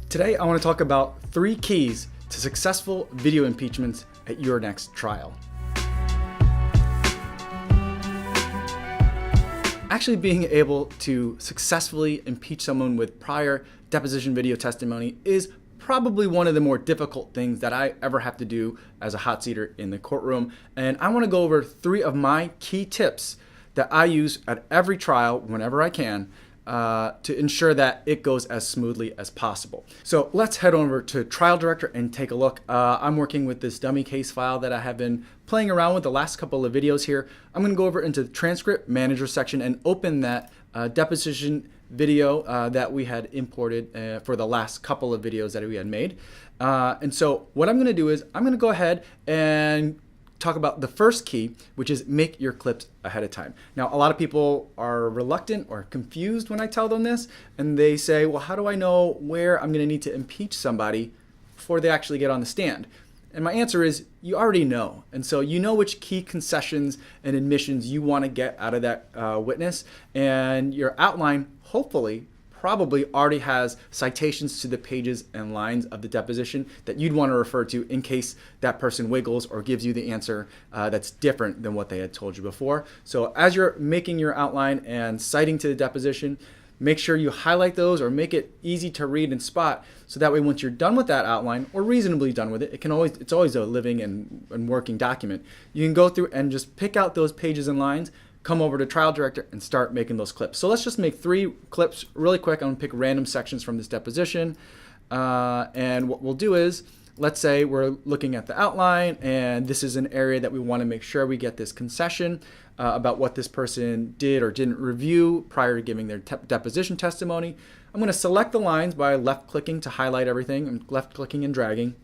Today I want to talk about 3 keys to successful video impeachments at your next trial. Actually being able to successfully impeach someone with prior deposition video testimony is probably one of the more difficult things that I ever have to do as a hot seater in the courtroom. And I want to go over 3 of my key tips that I use at every trial whenever I can to ensure that it goes as smoothly as possible. So let's head over to Trial Director and take a look. I'm working with this dummy case file that I have been playing around with the last couple of videos here. I'm going to go over into the Transcript Manager section and open that deposition video that we had imported for the last couple of videos that we had made. And so what I'm going to do is I'm going to go ahead and talk about the first key, which is make your clips ahead of time. Now, a lot of people are reluctant or confused when I tell them this, and they say, well, how do I know where I'm going to need to impeach somebody before they actually get on the stand? And my answer is you already know. And so you know which key concessions and admissions you want to get out of that witness, and your outline hopefully probably already has citations to the pages and lines of the deposition that you'd want to refer to in case that person wiggles or gives you the answer that's different than what they had told you before. So as you're making your outline and citing to the deposition, make sure you highlight those or make it easy to read and spot, so that way once you're done with that outline or reasonably done with it, it's always a living and working document. You can go through and just pick out those pages and lines, come over to Trial Director and start making those clips. So let's just make 3 clips really quick. I'm gonna pick random sections from this deposition. And what we'll do is, let's say we're looking at the outline and this is an area that we wanna make sure we get this concession about what this person did or didn't review prior to giving their deposition testimony. I'm gonna select the lines by left clicking to highlight everything. I'm left clicking and dragging.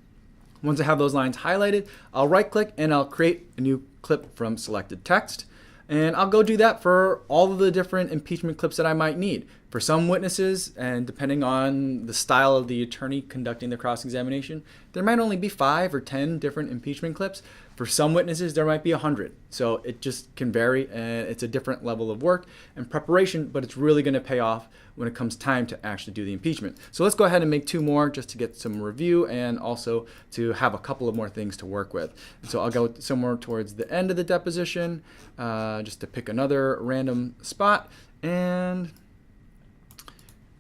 Once I have those lines highlighted, I'll right click and I'll create a new clip from selected text. And I'll go do that for all of the different impeachment clips that I might need. For some witnesses, and depending on the style of the attorney conducting the cross-examination, there might only be 5 or 10 different impeachment clips. For some witnesses, there might be 100. So it just can vary, and it's a different level of work and preparation, but it's really going to pay off when it comes time to actually do the impeachment. So let's go ahead and make 2 more just to get some review and also to have a couple of more things to work with. And so I'll go somewhere towards the end of the deposition just to pick another random spot and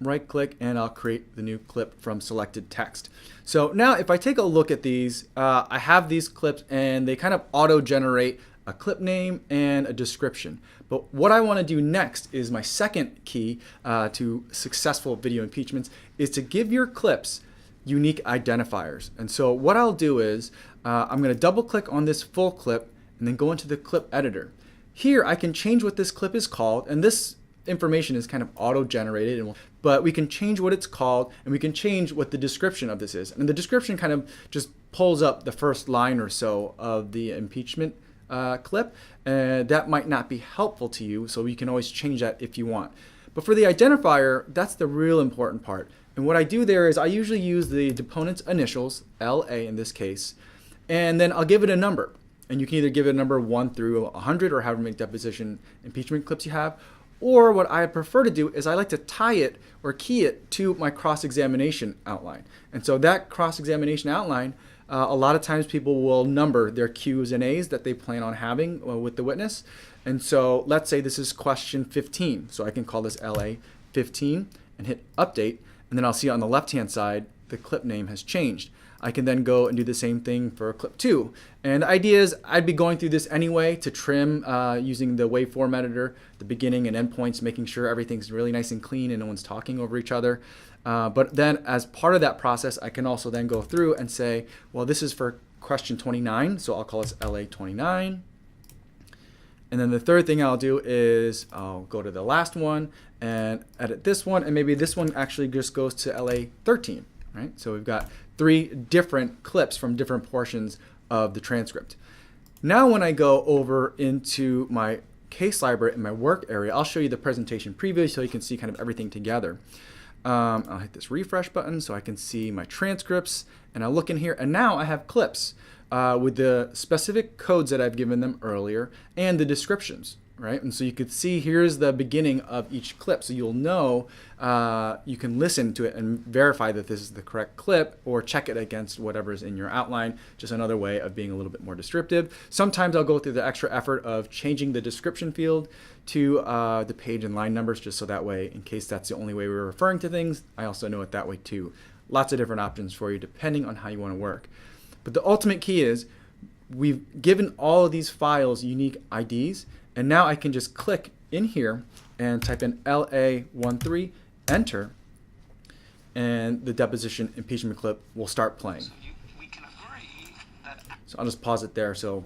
right click, and I'll create the new clip from selected text. So now if I take a look at these, I have these clips and they kind of auto-generate a clip name and a description. But what I want to do next is my second key to successful video impeachments is to give your clips unique identifiers. And so what I'll do is I'm going to double click on this full clip and then go into the clip editor. Here I can change what this clip is called, and this information is kind of auto-generated, but we can change what it's called and we can change what the description of this is. And the description kind of just pulls up the first line or so of the impeachment clip. That might not be helpful to you, so you can always change that if you want. But for the identifier, that's the real important part. And what I do there is I usually use the deponent's initials, LA in this case, and then I'll give it a number. And you can either give it a number 1 through 100 or however many deposition impeachment clips you have. Or what I prefer to do is I like to tie it or key it to my cross-examination outline. And so that cross-examination outline, a lot of times people will number their Q's and A's that they plan on having with the witness. And so let's say this is question 15. So I can call this LA 15 and hit update. And then I'll see on the left-hand side, the clip name has changed. I can then go and do the same thing for clip 2. And the idea is I'd be going through this anyway to trim using the waveform editor, the beginning and end points, making sure everything's really nice and clean and no one's talking over each other. But then as part of that process, I can also then go through and say, well, this is for question 29, so I'll call this LA 29. And then the third thing I'll do is I'll go to the last one and edit this one, and maybe this one actually just goes to LA 13, right? So we've got 3 different clips from different portions of the transcript. Now when I go over into my case library in my work area, I'll show you the presentation preview so you can see kind of everything together. I'll hit this refresh button so I can see my transcripts, and I'll look in here, and now I have clips with the specific codes that I've given them earlier and the descriptions. right? And so you could see here's the beginning of each clip. So you'll know, you can listen to it and verify that this is the correct clip or check it against whatever's in your outline. Just another way of being a little bit more descriptive. Sometimes I'll go through the extra effort of changing the description field to the page and line numbers, just so that way, in case that's the only way we're referring to things, I also know it that way too. Lots of different options for you depending on how you want to work. But the ultimate key is we've given all of these files unique IDs, and now I can just click in here and type in LA13, enter, and the deposition impeachment clip will start playing. So I'll just pause it there so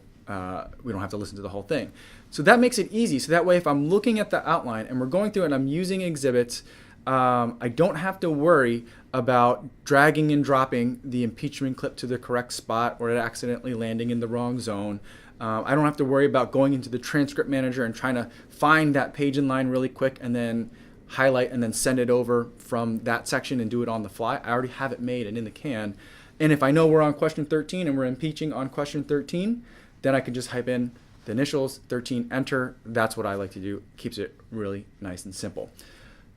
we don't have to listen to the whole thing. So that makes it easy. So that way, if I'm looking at the outline and we're going through it and I'm using exhibits, I don't have to worry about dragging and dropping the impeachment clip to the correct spot or it accidentally landing in the wrong zone. I don't have to worry about going into the transcript manager and trying to find that page and line really quick and then highlight and then send it over from that section and do it on the fly. I already have it made and in the can. And if I know we're on question 13 and we're impeaching on question 13, then I can just type in the initials, 13, enter. That's what I like to do. Keeps it really nice and simple.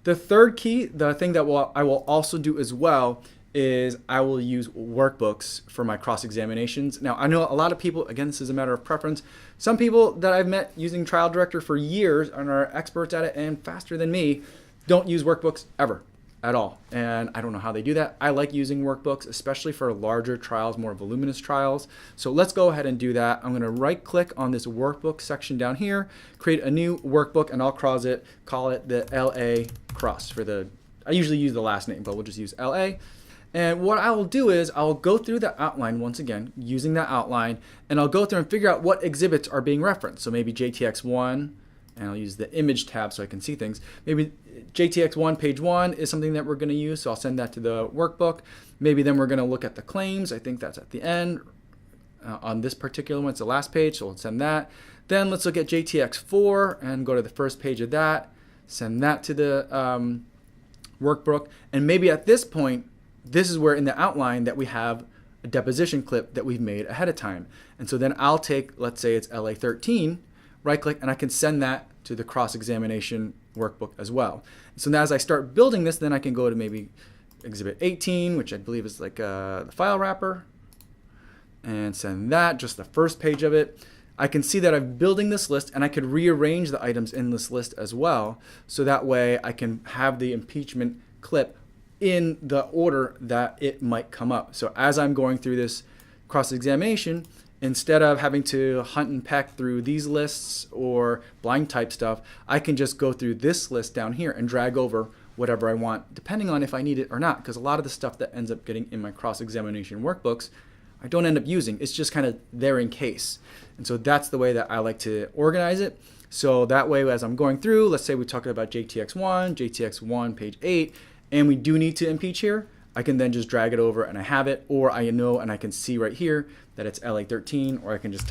The third key, the thing that I will also do as well, is I will use workbooks for my cross-examinations. Now, I know a lot of people, again, this is a matter of preference. Some people that I've met using Trial Director for years and are experts at it and faster than me don't use workbooks ever at all. And I don't know how they do that. I like using workbooks, especially for larger trials, more voluminous trials. So let's go ahead and do that. I'm going to right-click on this workbook section down here, create a new workbook, and I'll call it the LA cross for the, I usually use the last name, but we'll just use LA. And what I will do is I'll go through the outline once again, using that outline, and I'll go through and figure out what exhibits are being referenced. So maybe JTX1, and I'll use the image tab so I can see things. Maybe JTX1 page 1 is something that we're going to use, so I'll send that to the workbook. Maybe then we're going to look at the claims. I think that's at the end. On this particular one, it's the last page, so we'll send that. Then let's look at JTX4 and go to the first page of that. Send that to the workbook. And maybe at this point, this is where in the outline that we have a deposition clip that we've made ahead of time. And so then I'll take, let's say it's LA13, right click, and I can send that to the cross-examination workbook as well. So now as I start building this, then I can go to maybe exhibit 18, which I believe is like the file wrapper, and send that, just the first page of it. I can see that I'm building this list, and I could rearrange the items in this list as well, so that way I can have the impeachment clip in the order that it might come up. So as I'm going through this cross-examination, instead of having to hunt and peck through these lists or blind type stuff, I can just go through this list down here and drag over whatever I want, depending on if I need it or not, because a lot of the stuff that ends up getting in my cross-examination workbooks, I don't end up using. It's just kind of there in case. And so that's the way that I like to organize it. So that way, as I'm going through, let's say we talked about JTX1 page 8, and we do need to impeach here, I can then just drag it over and I have it, or I know and I can see right here that it's LA13, or I can just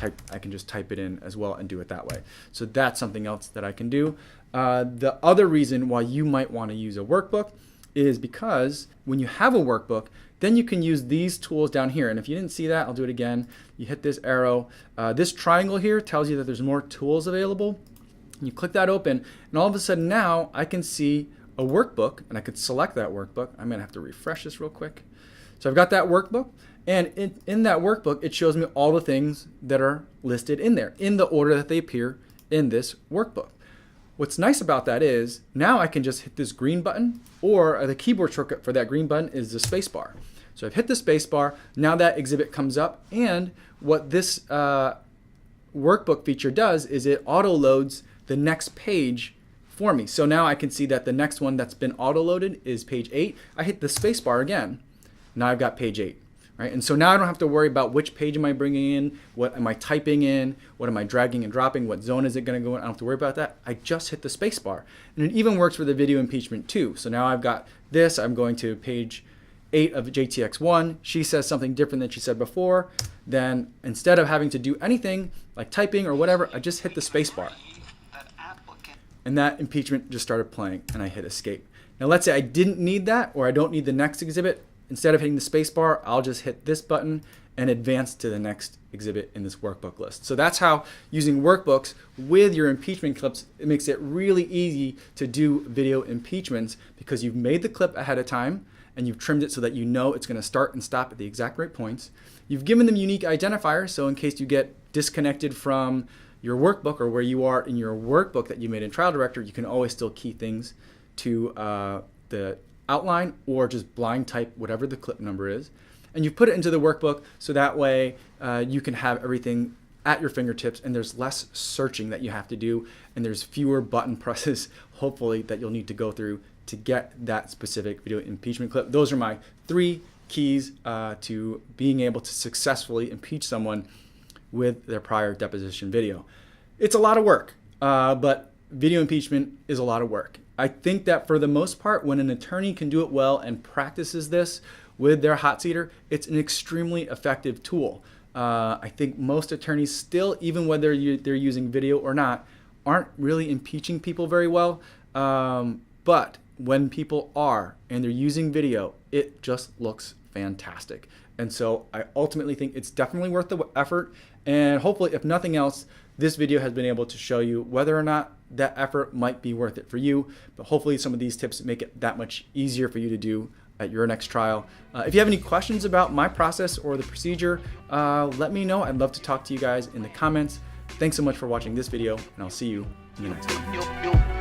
type it in as well and do it that way. So that's something else that I can do. The other reason why you might want to use a workbook is because when you have a workbook, then you can use these tools down here. And if you didn't see that, I'll do it again. You hit this arrow. This triangle here tells you that there's more tools available. You click that open, and all of a sudden now I can see a workbook, and I could select that workbook. I'm gonna have to refresh this real quick. So I've got that workbook, and in that workbook, it shows me all the things that are listed in there in the order that they appear in this workbook. What's nice about that is now I can just hit this green button, or the keyboard shortcut for that green button is the space bar. So I've hit the space bar, now that exhibit comes up, and what this workbook feature does is it auto loads the next page for me. So now I can see that the next one that's been auto-loaded is page 8. I hit the space bar again. Now I've got page 8. Right? And so now I don't have to worry about which page am I bringing in, what am I typing in, what am I dragging and dropping, what zone is it going to go in. I don't have to worry about that. I just hit the space bar. And it even works for the video impeachment too. So now I've got this. I'm going to page 8 of JTX1. She says something different than she said before. Then instead of having to do anything like typing or whatever, I just hit the space bar. And that impeachment just started playing, and I hit escape. Now let's say I didn't need that, or I don't need the next exhibit. instead of hitting the space bar, I'll just hit this button and advance to the next exhibit in this workbook list. So that's how using workbooks with your impeachment clips, it makes it really easy to do video impeachments because you've made the clip ahead of time and you've trimmed it so that you know it's going to start and stop at the exact right points. You've given them unique identifiers, so in case you get disconnected from your workbook or where you are in your workbook that you made in Trial Director, you can always still key things to the outline or just blind type whatever the clip number is. And you put it into the workbook so that way you can have everything at your fingertips and there's less searching that you have to do and there's fewer button presses, hopefully, that you'll need to go through to get that specific video impeachment clip. Those are my 3 keys to being able to successfully impeach someone with their prior deposition video. It's a lot of work, but video impeachment is a lot of work. I think that for the most part, when an attorney can do it well and practices this with their hot seater, it's an extremely effective tool. I think most attorneys still, even whether they're using video or not, aren't really impeaching people very well. But when people are and they're using video, it just looks fantastic. And so I ultimately think it's definitely worth the effort. And hopefully, if nothing else, this video has been able to show you whether or not that effort might be worth it for you. But hopefully some of these tips make it that much easier for you to do at your next trial. If you have any questions about my process or the procedure, let me know. I'd love to talk to you guys in the comments. Thanks so much for watching this video, and I'll see you in the next one.